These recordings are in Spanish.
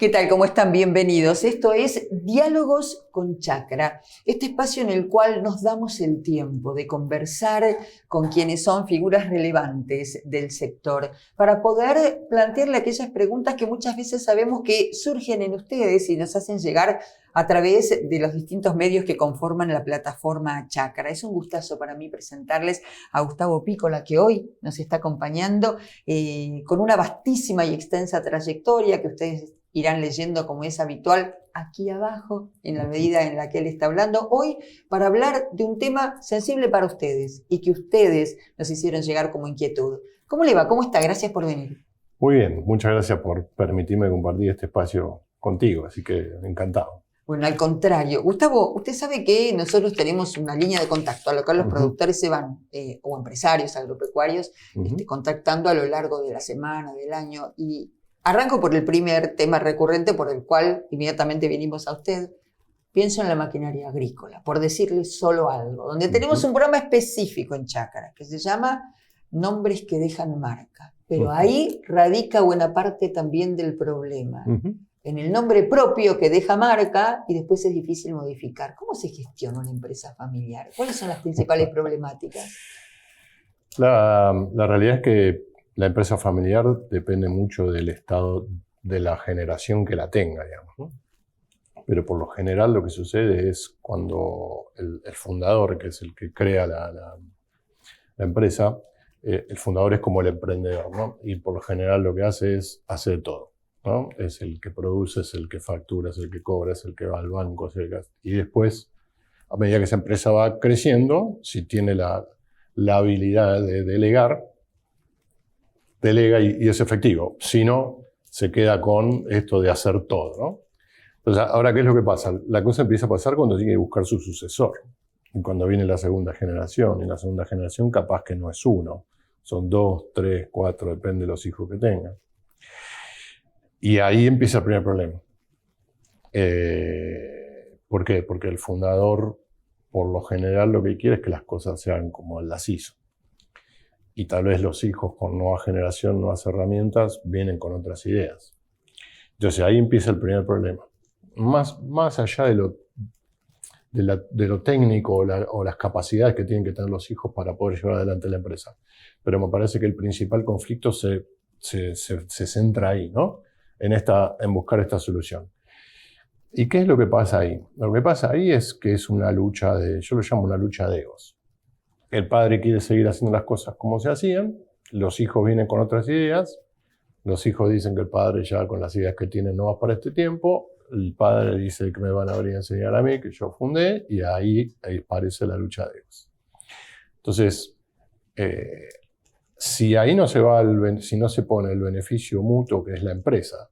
¿Qué tal? ¿Cómo están? Bienvenidos. Esto es Diálogos con Chacra, este espacio en el cual nos damos el tiempo de conversar con quienes son figuras relevantes del sector para poder plantearle aquellas preguntas que muchas veces sabemos que surgen en ustedes y nos hacen llegar a través de los distintos medios que conforman la plataforma Chacra. Es un gustazo para mí presentarles a Gustavo Pícola, que hoy nos está acompañando con una vastísima y extensa trayectoria que ustedes irán leyendo como es habitual aquí abajo, en la medida en la que él está hablando hoy, para hablar de un tema sensible para ustedes y que ustedes nos hicieron llegar como inquietud. ¿Cómo le va? ¿Cómo está? Gracias por venir. Muy bien, muchas gracias por permitirme compartir este espacio contigo, así que encantado. Bueno, al contrario. Gustavo, usted sabe que nosotros tenemos una línea de contacto a lo cual los productores se van, o empresarios agropecuarios, contactando a lo largo de la semana, del año, y arranco por el primer tema recurrente por el cual inmediatamente vinimos a usted. Pienso en la maquinaria agrícola, por decirle solo algo, donde tenemos un programa específico en Chacra que se llama Nombres que dejan marca. Pero ahí radica buena parte también del problema. En el nombre propio que deja marca y después es difícil modificar. ¿Cómo se gestiona una empresa familiar? ¿Cuáles son las principales problemáticas? La realidad es que la empresa familiar depende mucho del estado de la generación que la tenga, digamos, ¿no? Pero por lo general lo que sucede es cuando el fundador, que es el que crea la empresa, el fundador es como el emprendedor, ¿no? Y por lo general lo que hace es hacer todo, ¿no? Es el que produce, es el que factura, es el que cobra, es el que va al banco, es el que... Y después, a medida que esa empresa va creciendo, si tiene la habilidad de delegar, delega y es efectivo. Si no, se queda con esto de hacer todo, ¿no? Entonces, ahora, ¿qué es lo que pasa? La cosa empieza a pasar cuando tiene que buscar su sucesor. Y cuando viene la segunda generación. Y la segunda generación capaz que no es uno. Son 2, 3, 4, depende de los hijos que tengan. Y ahí empieza el primer problema. ¿Por qué? Porque el fundador, por lo general, lo que quiere es que las cosas sean como él las hizo. Y tal vez los hijos con nueva generación, nuevas herramientas, vienen con otras ideas. Entonces ahí empieza el primer problema. Más allá de lo técnico o las capacidades que tienen que tener los hijos para poder llevar adelante la empresa. Pero me parece que el principal conflicto se centra ahí, ¿no? En buscar esta solución. ¿Y qué es lo que pasa ahí? Lo que pasa ahí es que es una lucha yo lo llamo una lucha de egos. El padre quiere seguir haciendo las cosas como se hacían, los hijos vienen con otras ideas, los hijos dicen que el padre ya con las ideas que tiene no va para este tiempo, el padre dice que me van a venir a enseñar a mí, que yo fundé, y ahí aparece la lucha de egos. Entonces, si ahí no si no se pone el beneficio mutuo, que es la empresa,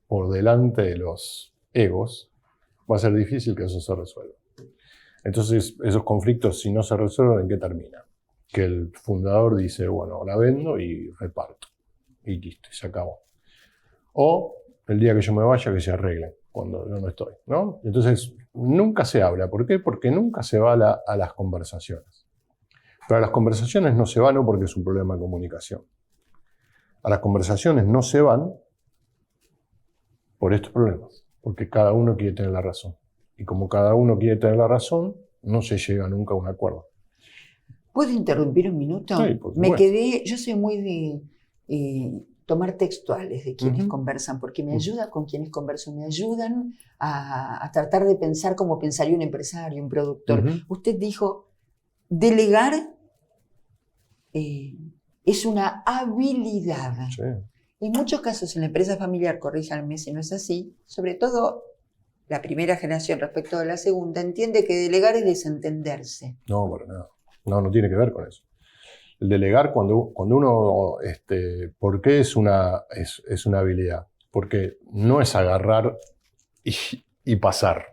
por delante de los egos, va a ser difícil que eso se resuelva. Entonces, esos conflictos, si no se resuelven, ¿en qué termina? Que el fundador dice, bueno, ahora vendo y reparto. Y listo, y se acabó. O el día que yo me vaya, que se arreglen, cuando yo no estoy, ¿no? Entonces, nunca se habla. ¿Por qué? Porque nunca se va a las conversaciones. Pero a las conversaciones no se va no porque es un problema de comunicación. A las conversaciones no se van por estos problemas. Porque cada uno quiere tener la razón. Y como cada uno quiere tener la razón, no se llega nunca a un acuerdo. ¿Puedo interrumpir un minuto? Sí, por supuesto. Yo soy muy de tomar textuales de quienes conversan, porque me ayuda con quienes converso, me ayudan a tratar de pensar como pensaría un empresario, un productor. Usted dijo, delegar es una habilidad. Sí. En muchos casos en la empresa familiar, corríjanme si no es así, sobre todo la primera generación respecto de la segunda, entiende que delegar es desentenderse. No, para nada. No tiene que ver con eso. El delegar, cuando uno... ¿Por qué es una habilidad? Porque no es agarrar y pasar.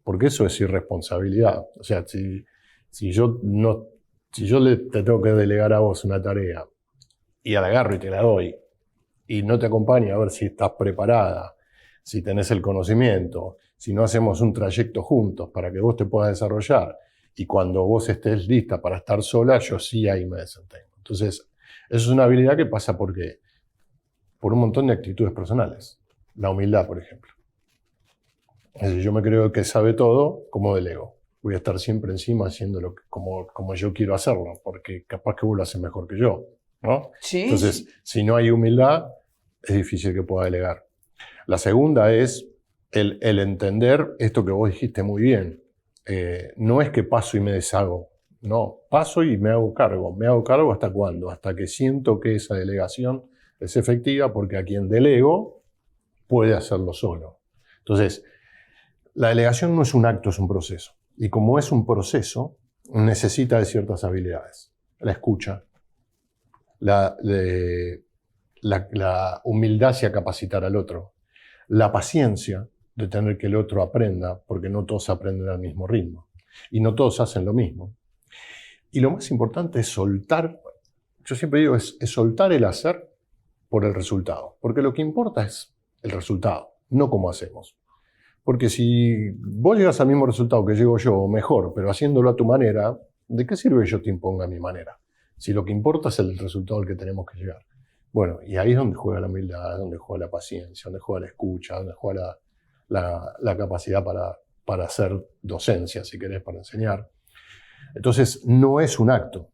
Porque eso es irresponsabilidad. O sea, si yo te tengo que delegar a vos una tarea y la agarro y te la doy y no te acompaño a ver si estás preparada, si tenés el conocimiento, si no hacemos un trayecto juntos para que vos te puedas desarrollar y cuando vos estés lista para estar sola, yo sí ahí me desentengo. Entonces, eso es una habilidad que pasa por un montón de actitudes personales. La humildad, por ejemplo. Es decir, yo me creo que sabe todo, ¿cómo delego? Voy a estar siempre encima haciendo como yo quiero hacerlo, porque capaz que vos lo haces mejor que yo, ¿no? Sí. Entonces, si no hay humildad, es difícil que pueda delegar. La segunda es el entender esto que vos dijiste muy bien. No es que paso y me deshago. No, paso y me hago cargo. ¿Me hago cargo hasta cuándo? Hasta que siento que esa delegación es efectiva, porque a quien delego puede hacerlo solo. Entonces, la delegación no es un acto, es un proceso. Y como es un proceso, necesita de ciertas habilidades. La escucha, la humildad hacia capacitar al otro, la paciencia de tener que el otro aprenda, porque no todos aprenden al mismo ritmo. Y no todos hacen lo mismo. Y lo más importante es soltar, yo siempre digo, es soltar el hacer por el resultado. Porque lo que importa es el resultado, no cómo hacemos. Porque si vos llegas al mismo resultado que llego yo, o mejor, pero haciéndolo a tu manera, ¿de qué sirve que yo te imponga mi manera? Si lo que importa es el resultado al que tenemos que llegar. Bueno, y ahí es donde juega la humildad, donde juega la paciencia, donde juega la escucha, donde juega la capacidad para hacer docencia, si querés, para enseñar. Entonces, no es un acto.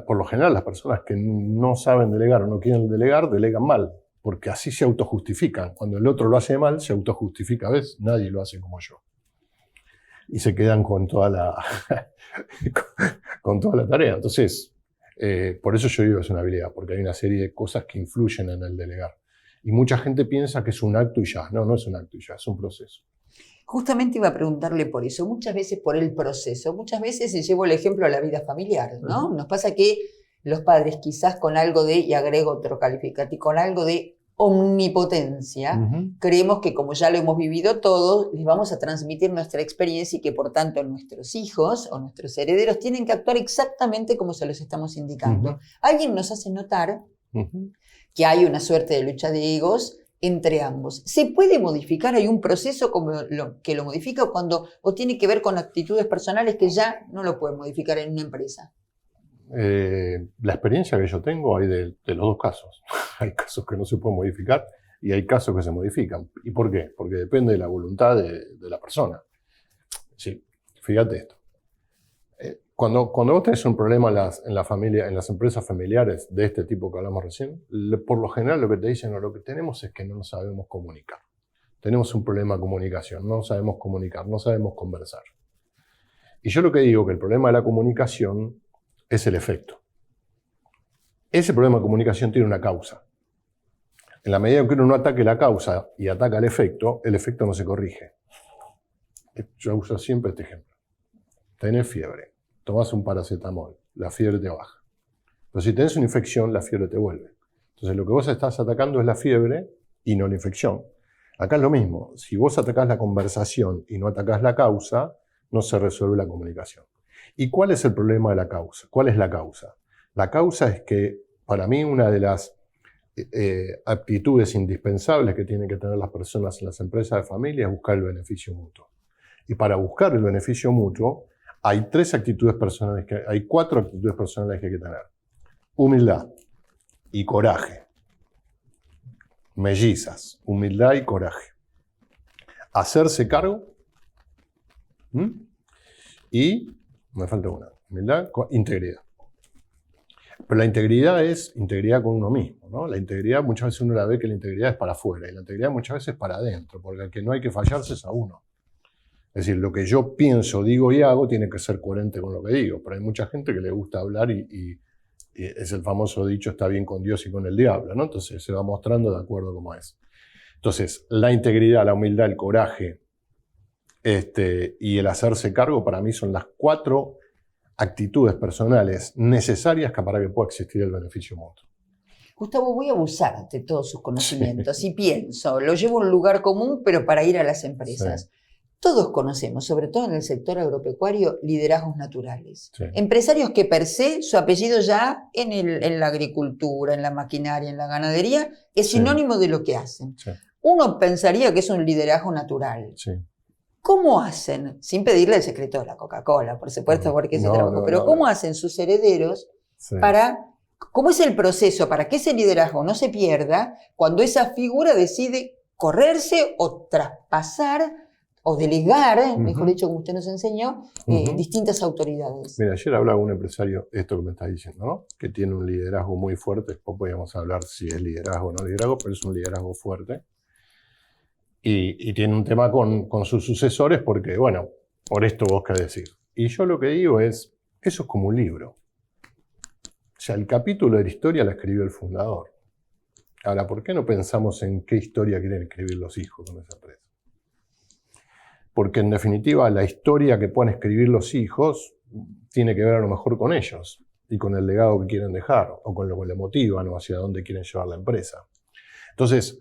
Por lo general, las personas que no saben delegar o no quieren delegar, delegan mal, porque así se autojustifican. Cuando el otro lo hace mal, se autojustifica. ¿Ves? Nadie lo hace como yo. Y se quedan con toda la tarea. Entonces, por eso yo digo que es una habilidad, porque hay una serie de cosas que influyen en el delegar. Y mucha gente piensa que es un acto y ya. No, no es un acto y ya, es un proceso. Justamente iba a preguntarle por eso, muchas veces por el proceso, muchas veces, y llevo el ejemplo a la vida familiar, ¿no? Nos pasa que los padres quizás con algo de, y agrego otro calificativo, con algo de omnipotencia, creemos que como ya lo hemos vivido todos, les vamos a transmitir nuestra experiencia y que por tanto nuestros hijos o nuestros herederos tienen que actuar exactamente como se los estamos indicando. Alguien nos hace notar que hay una suerte de lucha de egos entre ambos. ¿Se puede modificar? ¿Hay un proceso que lo modifica o tiene que ver con actitudes personales que ya no lo pueden modificar en una empresa? La experiencia que yo tengo hay de los dos casos. Hay casos que no se pueden modificar y hay casos que se modifican. ¿Y por qué? Porque depende de la voluntad de la persona. Sí, fíjate esto. Cuando vos tenés un problema en la familia, en las empresas familiares de este tipo que hablamos recién, por lo general lo que te dicen o lo que tenemos es que no nos sabemos comunicar. Tenemos un problema de comunicación, no sabemos comunicar, no sabemos conversar. Y yo lo que digo que el problema de la comunicación es el efecto. Ese problema de comunicación tiene una causa. En la medida en que uno no ataque la causa y ataca el efecto no se corrige. Yo uso siempre este ejemplo. Tenés fiebre. Tomás un paracetamol, la fiebre te baja. Pero si tenés una infección, la fiebre te vuelve. Entonces lo que vos estás atacando es la fiebre y no la infección. Acá es lo mismo. Si vos atacás la conversación y no atacás la causa, no se resuelve la comunicación. ¿Y cuál es el problema de la causa? ¿Cuál es la causa? La causa es que, para mí, una de las aptitudes indispensables que tienen que tener las personas en las empresas de familia es buscar el beneficio mutuo. Y para buscar el beneficio mutuo, hay cuatro actitudes personales que hay que tener. Humildad y coraje. Mellizas, humildad y coraje. Hacerse cargo. Y, me falta una, humildad, integridad. Pero la integridad es integridad con uno mismo, ¿no? La integridad muchas veces uno la ve que la integridad es para afuera y la integridad muchas veces es para adentro, porque el que no hay que fallarse es a uno. Es decir, lo que yo pienso, digo y hago tiene que ser coherente con lo que digo, pero hay mucha gente que le gusta hablar y es el famoso dicho, está bien con Dios y con el diablo, ¿no? Entonces se va mostrando de acuerdo como es. Entonces, la integridad, la humildad, el coraje y el hacerse cargo para mí son las 4 actitudes personales necesarias para que pueda existir el beneficio mutuo. Gustavo, voy a abusar de todos sus conocimientos y pienso, lo llevo a un lugar común, pero para ir a las empresas. Sí. Todos conocemos, sobre todo en el sector agropecuario, liderazgos naturales. Sí. Empresarios que per se, su apellido ya en la agricultura, en la maquinaria, en la ganadería, es sinónimo de lo que hacen. Sí. Uno pensaría que es un liderazgo natural. Sí. ¿Cómo hacen, sin pedirle el secreto de la Coca-Cola, por supuesto, porque ese trabajo, pero cómo hacen sus herederos cómo es el proceso para que ese liderazgo no se pierda cuando esa figura decide correrse o traspasar o delegar, mejor dicho, como usted nos enseñó, distintas autoridades. Mira, ayer hablaba un empresario, esto que me está diciendo, ¿no? Que tiene un liderazgo muy fuerte. Después podríamos hablar si es liderazgo o no liderazgo, pero es un liderazgo fuerte. Y tiene un tema con sus sucesores porque, bueno, por esto vos qué decir. Y yo lo que digo es, eso es como un libro. O sea, el capítulo de la historia la escribió el fundador. Ahora, ¿por qué no pensamos en qué historia quieren escribir los hijos con esa empresa? Porque en definitiva la historia que puedan escribir los hijos tiene que ver a lo mejor con ellos y con el legado que quieren dejar o con lo que le motivan o hacia dónde quieren llevar la empresa. Entonces,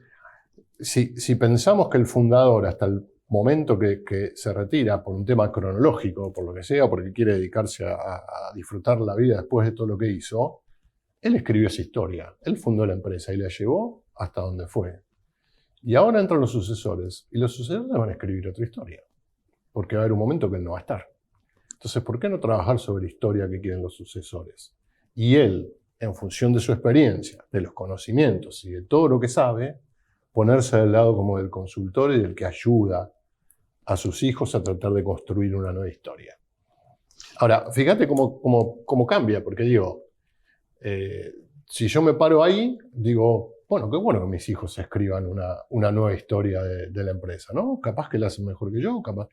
si pensamos que el fundador hasta el momento que se retira por un tema cronológico, por lo que sea, porque quiere dedicarse a disfrutar la vida después de todo lo que hizo, él escribió esa historia, él fundó la empresa y la llevó hasta donde fue. Y ahora entran los sucesores, y los sucesores van a escribir otra historia, porque va a haber un momento que él no va a estar. Entonces, ¿por qué no trabajar sobre la historia que quieren los sucesores? Y él, en función de su experiencia, de los conocimientos y de todo lo que sabe, ponerse del lado como del consultor y del que ayuda a sus hijos a tratar de construir una nueva historia. Ahora, fíjate cómo cambia, porque digo, si yo me paro ahí, digo, bueno, qué bueno que mis hijos escriban una nueva historia de la empresa, ¿no? Capaz que la hacen mejor que yo, capaz.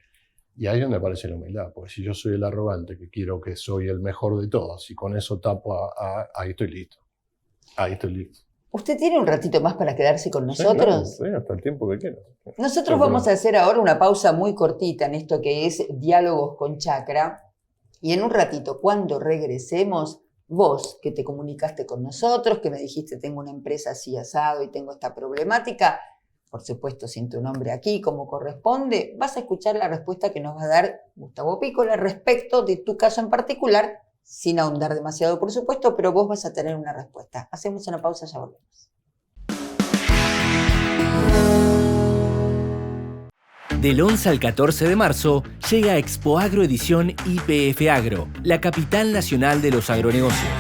Y ahí es donde aparece la humildad, porque si yo soy el arrogante, que quiero que soy el mejor de todos, y con eso tapo, ahí estoy listo. Ahí estoy listo. ¿Usted tiene un ratito más para quedarse con nosotros? Sí, hasta el tiempo que quiera. Nosotros vamos a hacer ahora una pausa muy cortita en esto que es Diálogos con Chakra. Y en un ratito, cuando regresemos, vos que te comunicaste con nosotros, que me dijiste tengo una empresa así asado y tengo esta problemática, por supuesto sin tu nombre aquí como corresponde, vas a escuchar la respuesta que nos va a dar Gustavo Pícola respecto de tu caso en particular, sin ahondar demasiado por supuesto, pero vos vas a tener una respuesta. Hacemos una pausa, ya volvemos. Del 11 al 14 de marzo llega Expo Agro edición IPF Agro, la capital nacional de los agronegocios.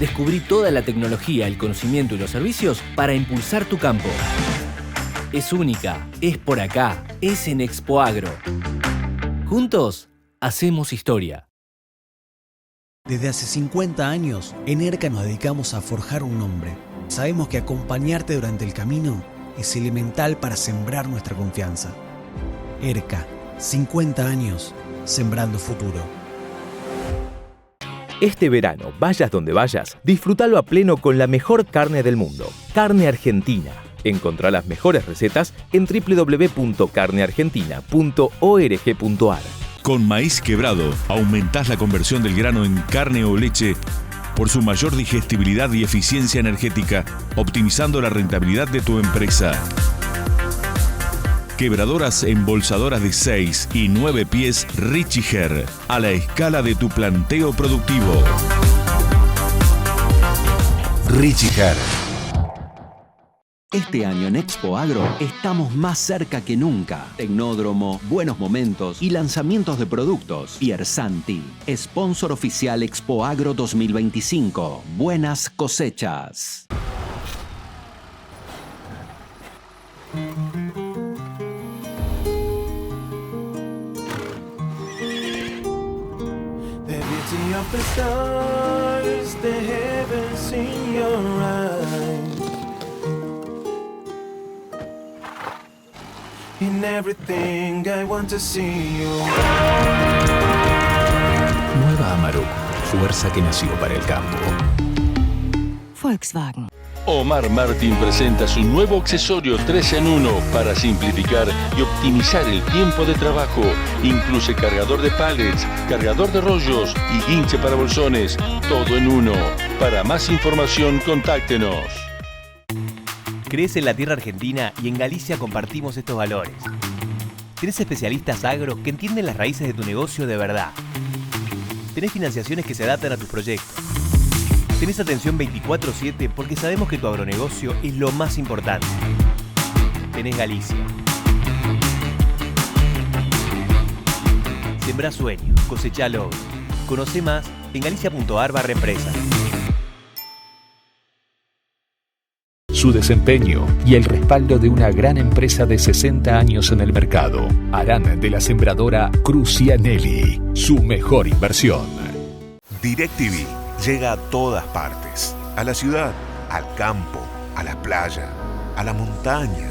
Descubrí toda la tecnología, el conocimiento y los servicios para impulsar tu campo. Es única, es por acá, es en Expo Agro. Juntos, hacemos historia. Desde hace 50 años, en ERCA nos dedicamos a forjar un nombre. Sabemos que acompañarte durante el camino es elemental para sembrar nuestra confianza. ERCA, 50 años, sembrando futuro. Este verano, vayas donde vayas, disfrútalo a pleno con la mejor carne del mundo, Carne Argentina. Encontrá las mejores recetas en www.carneargentina.org.ar. Con Maíz Quebrado, aumentás la conversión del grano en carne o leche por su mayor digestibilidad y eficiencia energética, optimizando la rentabilidad de tu empresa. Quebradoras embolsadoras de 6 y 9 pies Richiger, a la escala de tu planteo productivo. Richiger. Este año en Expo Agro estamos más cerca que nunca. Tecnódromo, buenos momentos y lanzamientos de productos. Piersanti, sponsor oficial Expo Agro 2025. Buenas cosechas. The beauty of the stars, the heavens in your eyes. In everything I want to see you. Nueva Amarok, fuerza que nació para el campo. Volkswagen. Omar Martin presenta su nuevo accesorio 3 en 1 para simplificar y optimizar el tiempo de trabajo. Incluye cargador de pallets, cargador de rollos y guinche para bolsones. Todo en uno. Para más información, contáctenos. Crees en la tierra argentina y en Galicia compartimos estos valores. Tenés especialistas agro que entienden las raíces de tu negocio de verdad. Tenés financiaciones que se adaptan a tus proyectos. Tenés atención 24/7 porque sabemos que tu agronegocio es lo más importante. Tenés Galicia. Sembrá sueños, cosechá logros. Conoce más en galicia.ar/empresa. su desempeño y el respaldo de una gran empresa de 60 años en el mercado harán de la sembradora Crucianelli su mejor inversión. DirecTV llega a todas partes, a la ciudad, al campo, a la playa, a la montaña,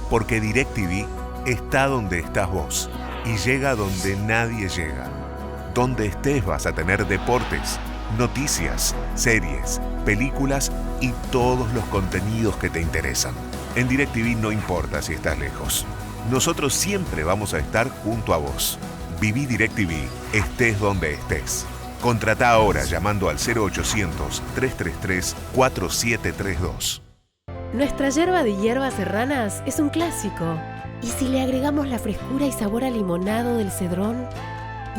porque DirecTV está donde estás vos y llega donde nadie llega. Donde estés vas a tener deportes, noticias, series, películas y todos los contenidos que te interesan. En DirecTV no importa si estás lejos. Nosotros siempre vamos a estar junto a vos. Viví DirecTV, estés donde estés. Contratá ahora llamando al 0800-333-4732. Nuestra yerba de hierbas serranas es un clásico. ¿Y si le agregamos la frescura y sabor a limonado del cedrón?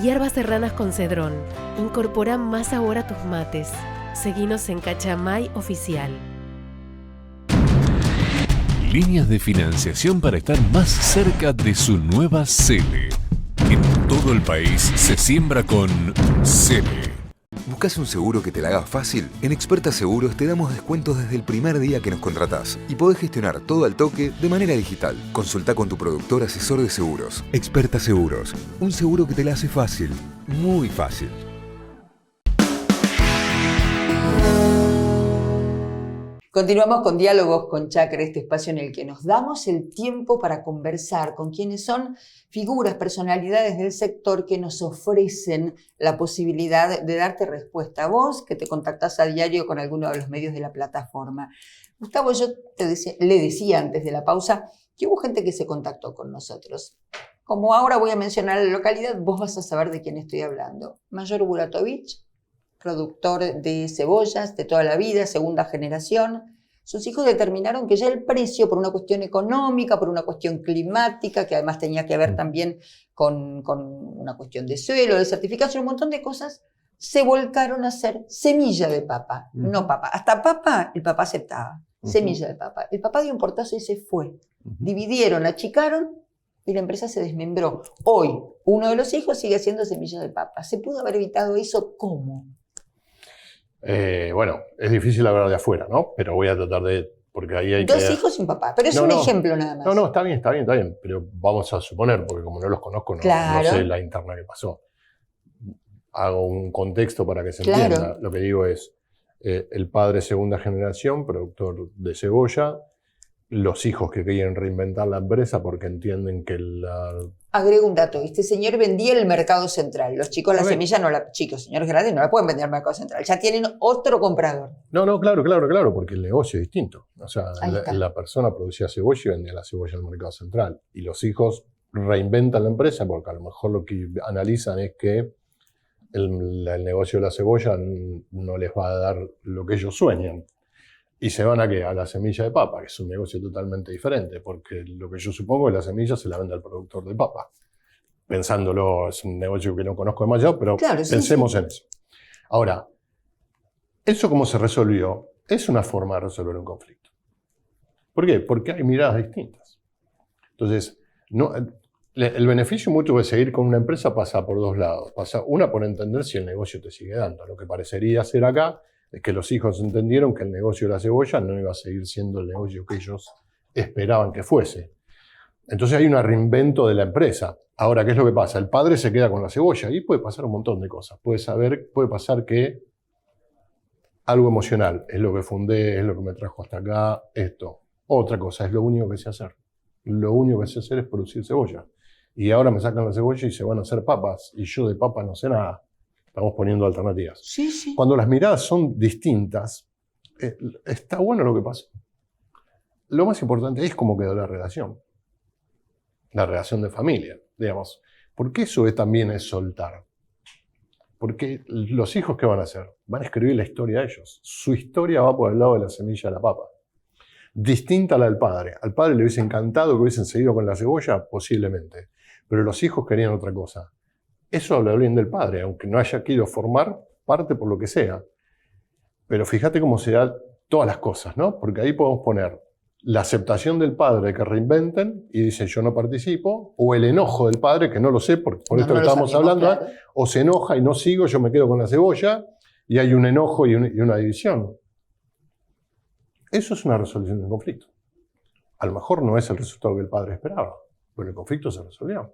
Hierbas serranas con cedrón. Incorporan más sabor a tus mates. Seguinos en Cachamay Oficial. Líneas de financiación para estar más cerca de su nueva sede. En todo el país se siembra con sede. ¿Buscas un seguro que te la haga fácil? En Experta Seguros te damos descuentos desde el primer día que nos contratás y podés gestionar todo al toque de manera digital. Consulta con tu productor asesor de seguros. Experta Seguros, un seguro que te la hace fácil, muy fácil. Continuamos con Diálogos con Chacra, este espacio en el que nos damos el tiempo para conversar con quienes son figuras, personalidades del sector que nos ofrecen la posibilidad de darte respuesta a vos, que te contactás a diario con alguno de los medios de la plataforma. Gustavo, yo le decía antes de la pausa que hubo gente que se contactó con nosotros. Como ahora voy a mencionar la localidad, vos vas a saber de quién estoy hablando. Mayor Buratovich, productor de cebollas de toda la vida, segunda generación. Sus hijos determinaron que ya el precio, por una cuestión económica, por una cuestión climática, que además tenía que ver también con una cuestión de suelo, de certificación, un montón de cosas, se volcaron a hacer semilla de papa, no papa. Hasta papa, el papá aceptaba, semilla de papa. El papá dio un portazo y se fue. Dividieron, achicaron y la empresa se desmembró. Hoy, uno de los hijos sigue haciendo semilla de papa. ¿Se pudo haber evitado eso? ¿Cómo? Bueno, es difícil hablar de afuera, ¿no? Pero voy a tratar de... Porque ahí hay Dos hijos sin papá, pero es un ejemplo nada más. No, está bien, pero vamos a suponer, porque como no los conozco, no sé la interna que pasó. Hago un contexto para que se entienda. Lo que digo es, el padre segunda generación, productor de cebolla, los hijos que quieren reinventar la empresa porque entienden que Agrego un dato, este señor vendía el mercado central. Los chicos la semilla señores grandes no la pueden vender al mercado central. Ya tienen otro comprador. No, claro, porque el negocio es distinto. O sea, la persona producía cebolla y vendía la cebolla al mercado central. Y los hijos reinventan la empresa porque a lo mejor lo que analizan es que el negocio de la cebolla no les va a dar lo que ellos sueñan. Y se van a la semilla de papa, que es un negocio totalmente diferente, porque lo que yo supongo es que la semilla se la vende al productor de papa. Pensándolo, es un negocio que no conozco demasiado, pero pensemos en eso. Ahora, ¿eso cómo se resolvió? Es una forma de resolver un conflicto. ¿Por qué? Porque hay miradas distintas. Entonces, el beneficio mutuo de seguir con una empresa pasa por dos lados. Pasa una por entender si el negocio te sigue dando. Lo que parecería ser acá es que los hijos entendieron que el negocio de la cebolla no iba a seguir siendo el negocio que ellos esperaban que fuese. Entonces hay un reinvento de la empresa. Ahora, ¿qué es lo que pasa? El padre se queda con la cebolla y puede pasar un montón de cosas. Puede pasar que algo emocional, es lo que fundé, es lo que me trajo hasta acá, esto. Otra cosa, es lo único que sé hacer. Lo único que sé hacer es producir cebolla. Y ahora me sacan la cebolla y se van a hacer papas. Y yo de papas no sé nada. Estamos poniendo alternativas. Sí. Cuando las miradas son distintas, está bueno lo que pasó. Lo más importante es cómo quedó la relación de familia, digamos. Porque eso también es soltar. Porque los hijos, ¿qué van a hacer? Van a escribir la historia de ellos. Su historia va por el lado de la semilla de la papa. Distinta a la del padre. Al padre le hubiese encantado que hubiesen seguido con la cebolla, posiblemente. Pero los hijos querían otra cosa. Eso habla bien del padre, aunque no haya querido formar parte por lo que sea. Pero fíjate cómo se dan todas las cosas, ¿no? Porque ahí podemos poner la aceptación del padre de que reinventen y dice yo no participo, o el enojo del padre, que no lo sé, por esto que estábamos hablando, claro. O se enoja y no sigo, yo me quedo con la cebolla, y hay un enojo y una división. Eso es una resolución de un conflicto. A lo mejor no es el resultado que el padre esperaba, pero el conflicto se resolvió.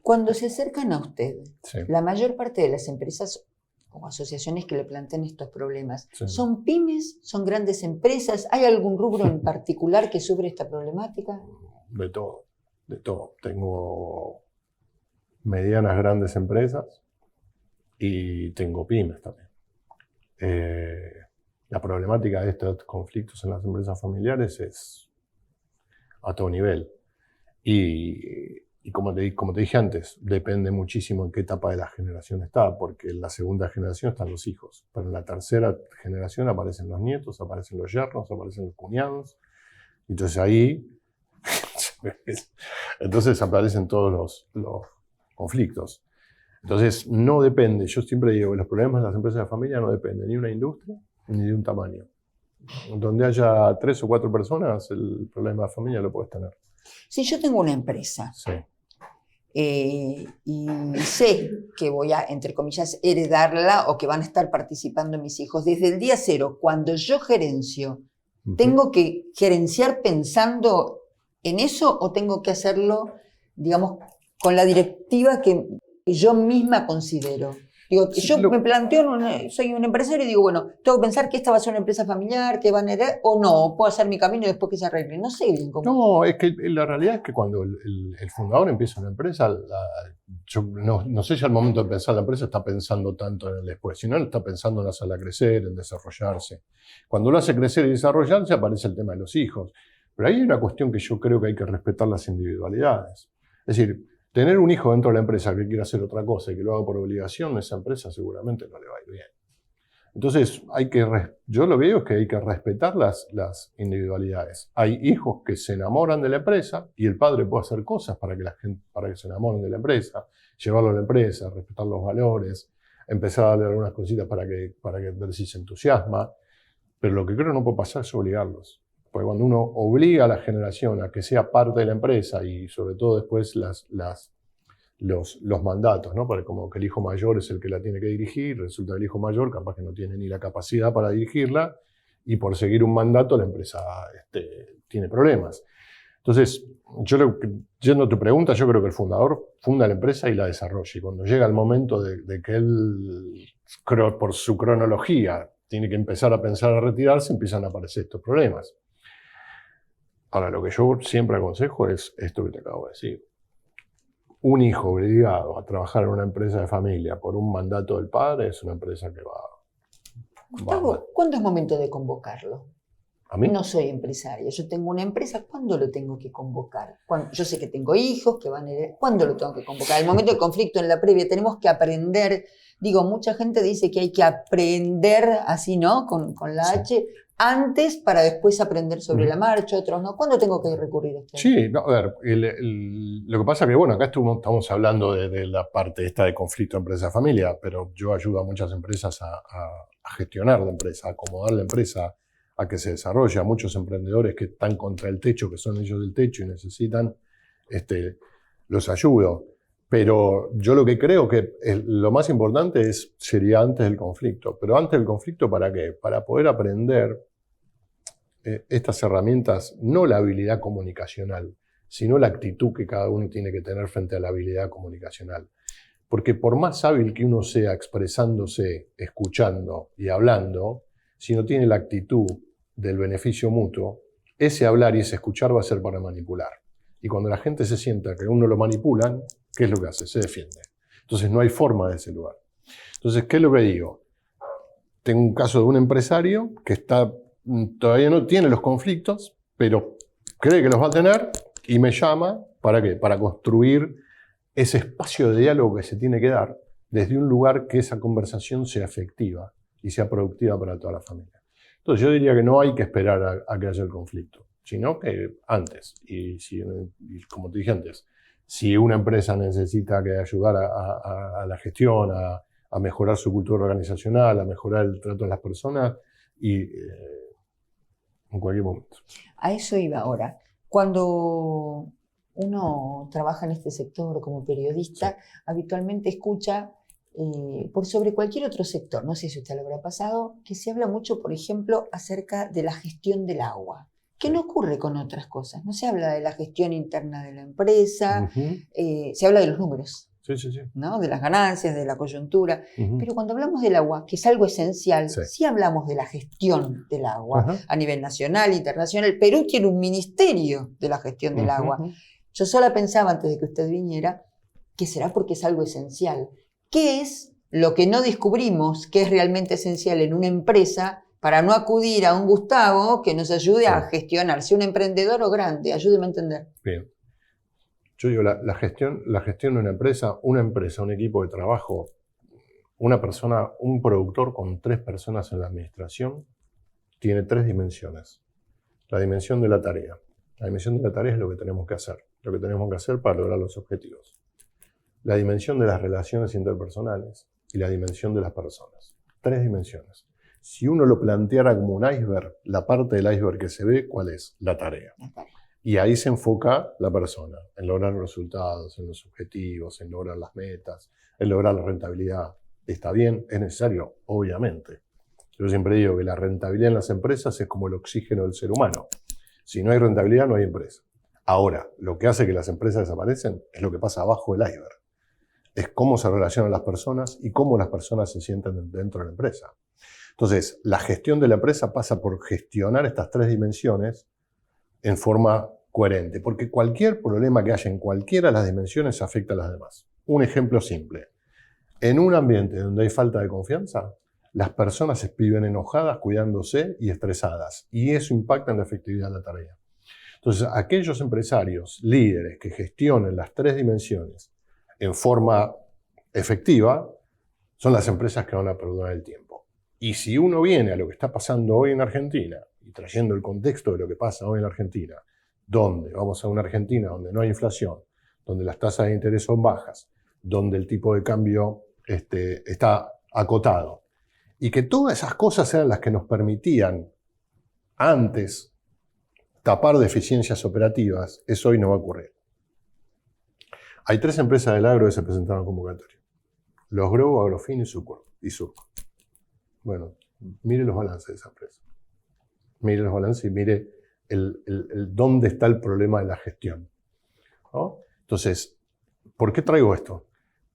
Cuando se acercan a usted, Sí. la mayor parte de las empresas o asociaciones que le plantean estos problemas, Sí. ¿son pymes? ¿Son grandes empresas? ¿Hay algún rubro en particular que sufre esta problemática? De todo, de todo. Tengo medianas, grandes empresas y tengo pymes también. La problemática de estos conflictos en las empresas familiares es a todo nivel. Y como te dije antes, depende muchísimo en qué etapa de la generación está, porque en la segunda generación están los hijos, pero en la tercera generación aparecen los nietos, aparecen los yernos, aparecen los cuñados. Entonces ahí aparecen todos los conflictos. Entonces no depende, yo siempre digo que los problemas de las empresas de familia no dependen ni de una industria ni de un tamaño. Donde haya 3 o 4 personas, el problema de familia lo puedes tener. Si yo tengo una empresa Sí. y sé que voy a, entre comillas, heredarla o que van a estar participando mis hijos, desde el día cero, cuando yo gerencio, ¿tengo que gerenciar pensando en eso o tengo que hacerlo, digamos, con la directiva que yo misma considero? Digo, Sí, yo me planteo, soy un empresario y digo, bueno, tengo que pensar que esta va a ser una empresa familiar, que van a heredar, o no, puedo hacer mi camino y después que se arregle. No sé bien cómo. No, es que la realidad es que cuando el fundador empieza una empresa, yo no sé si al momento de pensar la empresa está pensando tanto en el después, sino está pensando en hacerla crecer, en desarrollarse. Cuando lo hace crecer y desarrollarse aparece el tema de los hijos. Pero ahí hay una cuestión que yo creo que hay que respetar las individualidades. Es decir, tener un hijo dentro de la empresa que quiera hacer otra cosa y que lo haga por obligación, esa empresa seguramente no le va a ir bien. Entonces, yo lo que digo es que hay que respetar las individualidades. Hay hijos que se enamoran de la empresa y el padre puede hacer cosas para que se enamoren de la empresa, llevarlo a la empresa, respetar los valores, empezar a darle algunas cositas para que ver si se entusiasma. Pero lo que creo no puede pasar es obligarlos. Porque cuando uno obliga a la generación a que sea parte de la empresa y sobre todo después los mandatos, ¿no? Porque como que el hijo mayor es el que la tiene que dirigir, resulta que el hijo mayor capaz que no tiene ni la capacidad para dirigirla y por seguir un mandato la empresa tiene problemas. Entonces, yendo a tu pregunta, yo creo que el fundador funda la empresa y la desarrolla. Y cuando llega el momento de que él, por su cronología, tiene que empezar a pensar a retirarse, empiezan a aparecer estos problemas. Ahora, lo que yo siempre aconsejo es esto que te acabo de decir. Un hijo obligado a trabajar en una empresa de familia por un mandato del padre es una empresa que va Gustavo, ¿cuándo es momento de convocarlo? ¿A mí? No soy empresaria, yo tengo una empresa, ¿cuándo lo tengo que convocar? Yo sé que tengo hijos que van a heredar, ¿cuándo lo tengo que convocar? El momento del conflicto en la previa, tenemos que aprender, digo, mucha gente dice que hay que aprender así, ¿no? Con la H, antes para después aprender sobre la marcha, otros no. ¿Cuándo tengo que recurrir a esto? Sí, no, a ver, lo que pasa es que, bueno, acá estamos hablando de la parte esta de conflicto empresa-familia, pero yo ayudo a muchas empresas a gestionar la empresa, a acomodar la empresa, a que se desarrolle, a muchos emprendedores que están contra el techo, que son ellos del techo y necesitan, los ayudo. Pero yo lo que creo que lo más importante sería antes del conflicto. Pero antes del conflicto, ¿para qué? Para poder aprender estas herramientas, no la habilidad comunicacional, sino la actitud que cada uno tiene que tener frente a la habilidad comunicacional. Porque por más hábil que uno sea expresándose, escuchando y hablando, si no tiene la actitud del beneficio mutuo, ese hablar y ese escuchar va a ser para manipular. Y cuando la gente se sienta que uno lo manipulan, ¿qué es lo que hace? Se defiende. Entonces no hay forma de ese lugar. Entonces, ¿qué es lo que digo? Tengo un caso de un empresario que todavía no tiene los conflictos, pero cree que los va a tener y me llama, ¿para qué? Para construir ese espacio de diálogo que se tiene que dar desde un lugar que esa conversación sea efectiva y sea productiva para toda la familia. Entonces yo diría que no hay que esperar a que haya el conflicto, sino que antes. Y como te dije antes, si una empresa necesita ayudar a la gestión, a mejorar su cultura organizacional, a mejorar el trato de las personas, en cualquier momento. A eso iba ahora. Cuando uno trabaja en este sector como periodista, habitualmente escucha por sobre cualquier otro sector. No sé si a usted le habrá pasado, que se habla mucho, por ejemplo, acerca de la gestión del agua, que no ocurre con otras cosas. No se habla de la gestión interna de la empresa, se habla de los números. Sí, sí, sí. ¿No? De las ganancias, de la coyuntura. Pero cuando hablamos del agua, que es algo esencial, sí hablamos de la gestión del agua a nivel nacional, internacional. Perú tiene un ministerio de la gestión del agua. Yo sola pensaba antes de que usted viniera que será porque es algo esencial. ¿Qué es lo que no descubrimos que es realmente esencial en una empresa para no acudir a un Gustavo que nos ayude a gestionar? Si un emprendedor o grande, ayúdeme a entender. Bien. Yo digo, la gestión de una empresa, un equipo de trabajo, una persona, un productor con 3 personas en la administración, tiene 3 dimensiones. La dimensión de la tarea. La dimensión de la tarea es lo que tenemos que hacer para lograr los objetivos. La dimensión de las relaciones interpersonales y la dimensión de las personas. 3 dimensiones. Si uno lo planteara como un iceberg, la parte del iceberg que se ve, ¿cuál es? La tarea. Y ahí se enfoca la persona, en lograr los resultados, en los objetivos, en lograr las metas, en lograr la rentabilidad. ¿Está bien? ¿Es necesario? Obviamente. Yo siempre digo que la rentabilidad en las empresas es como el oxígeno del ser humano. Si no hay rentabilidad, no hay empresa. Ahora, lo que hace que las empresas desaparecen es lo que pasa abajo del iceberg. Es cómo se relacionan las personas y cómo las personas se sienten dentro de la empresa. Entonces, la gestión de la empresa pasa por gestionar estas 3 dimensiones en forma coherente, porque cualquier problema que haya en cualquiera de las dimensiones afecta a las demás. Un ejemplo simple. En un ambiente donde hay falta de confianza, las personas viven enojadas, cuidándose y estresadas, y eso impacta en la efectividad de la tarea. Entonces, aquellos empresarios, líderes que gestionen las 3 dimensiones en forma efectiva, son las empresas que van a perdurar el tiempo. Y si uno viene a lo que está pasando hoy en Argentina, y trayendo el contexto de lo que pasa hoy en Argentina, donde vamos a una Argentina donde no hay inflación, donde las tasas de interés son bajas, donde el tipo de cambio está acotado, y que todas esas cosas eran las que nos permitían antes tapar deficiencias operativas, eso hoy no va a ocurrir. Hay 3 empresas del agro que se presentaron en convocatoria. Los Grow, Agrofin y Surco. Bueno, mire los balances de esa empresa. Mire los balances y mire dónde está el problema de la gestión, ¿no? Entonces, ¿por qué traigo esto?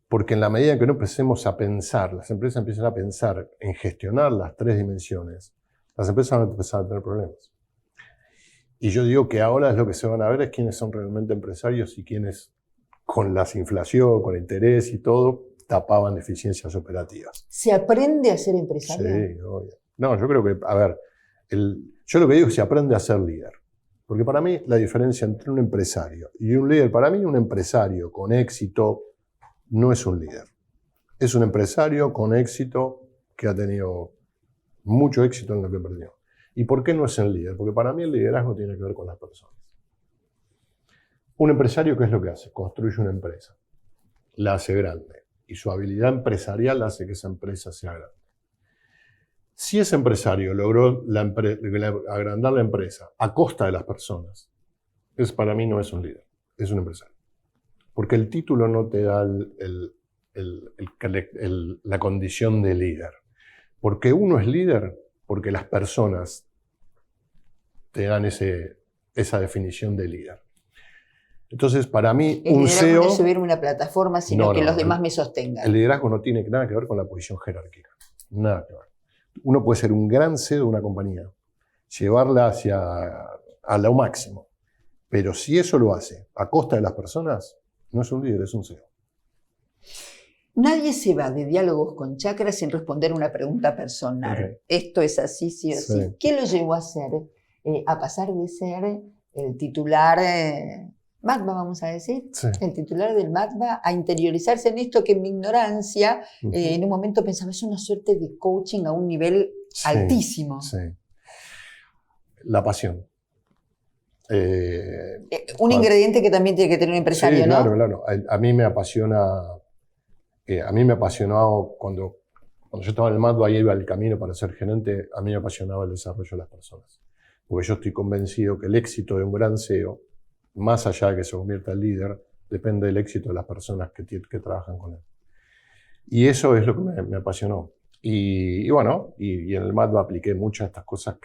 Porque en la medida que no empecemos a pensar, las empresas empiezan a pensar en gestionar las 3 dimensiones, las empresas van a empezar a tener problemas. Y yo digo que ahora es lo que se van a ver es quiénes son realmente empresarios y quiénes, con la inflación, con el interés y todo, tapaban deficiencias operativas. ¿Se aprende a ser empresario? Sí, obvio. No, yo creo que, a ver, yo lo que digo es que se aprende a ser líder. Porque para mí la diferencia entre un empresario y un líder, para mí un empresario con éxito no es un líder. Es un empresario con éxito que ha tenido mucho éxito en lo que perdió. ¿Y por qué no es el líder? Porque para mí el liderazgo tiene que ver con las personas. Un empresario, ¿qué es lo que hace? Construye una empresa, la hace grande, y su habilidad empresarial hace que esa empresa sea grande. Si ese empresario logró agrandar la empresa a costa de las personas, para mí no es un líder, es un empresario. Porque el título no te da la condición de líder. Porque uno es líder porque las personas te dan esa definición de líder. Entonces, para mí, un CEO... no es subirme una plataforma, sino que los demás me sostengan. El liderazgo no tiene nada que ver con la posición jerárquica. Nada que ver. Uno puede ser un gran CEO de una compañía, llevarla a lo máximo. Pero si eso lo hace a costa de las personas, no es un líder, es un CEO. Nadie se va de Diálogos con Chakra sin responder una pregunta personal. Okay. Esto es así, sí o sí. ¿Qué lo llevó a hacer? A pasar de ser el titular... MACBA, vamos a decir, el titular del MACBA, a interiorizarse en esto que en mi ignorancia, en un momento pensaba, es una suerte de coaching a un nivel altísimo. Sí. La pasión. Un ingrediente que también tiene que tener un empresario, ¿no? Claro. A mí me apasiona, a mí me apasionaba cuando yo estaba en el MACBA y iba al camino para ser gerente, a mí me apasionaba el desarrollo de las personas. Porque yo estoy convencido que el éxito de un gran CEO, más allá de que se convierta en líder, depende del éxito de las personas que trabajan con él. Y eso es lo que me apasionó. Y bueno, y en el MADVA apliqué muchas de estas cosas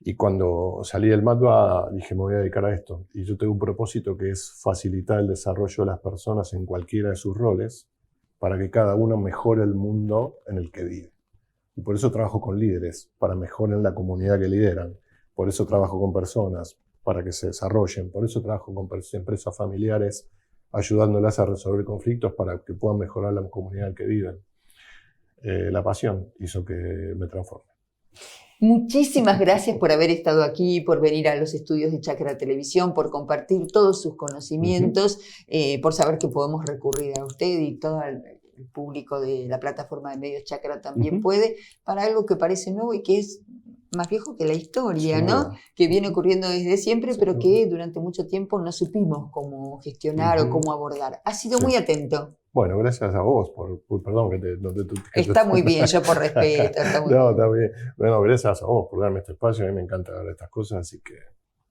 y cuando salí del MADVA dije, me voy a dedicar a esto. Y yo tengo un propósito que es facilitar el desarrollo de las personas en cualquiera de sus roles para que cada uno mejore el mundo en el que vive. Y por eso trabajo con líderes, para mejorar la comunidad que lideran. Por eso trabajo con personas, para que se desarrollen. Por eso trabajo con empresas familiares, ayudándolas a resolver conflictos para que puedan mejorar la comunidad en que viven. La pasión hizo que me transforme. Muchísimas gracias por haber estado aquí, por venir a los estudios de Chakra Televisión, por compartir todos sus conocimientos, por saber que podemos recurrir a usted y todo el público de la plataforma de medios Chakra también puede, para algo que parece nuevo y que es más viejo que la historia, ¿no? Que viene ocurriendo desde siempre, pero que durante mucho tiempo no supimos cómo gestionar o cómo abordar. Ha sido muy atento. Bueno, gracias a vos perdón que Está muy bien, yo por respeto. Está bien. Bueno, gracias a vos por darme este espacio. A mí me encanta ver estas cosas, así que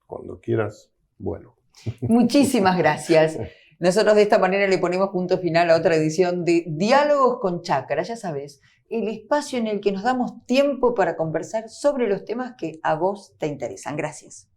cuando quieras, bueno. Muchísimas gracias. Nosotros de esta manera le ponemos punto final a otra edición de Diálogos con Chakra. Ya sabes, el espacio en el que nos damos tiempo para conversar sobre los temas que a vos te interesan. Gracias.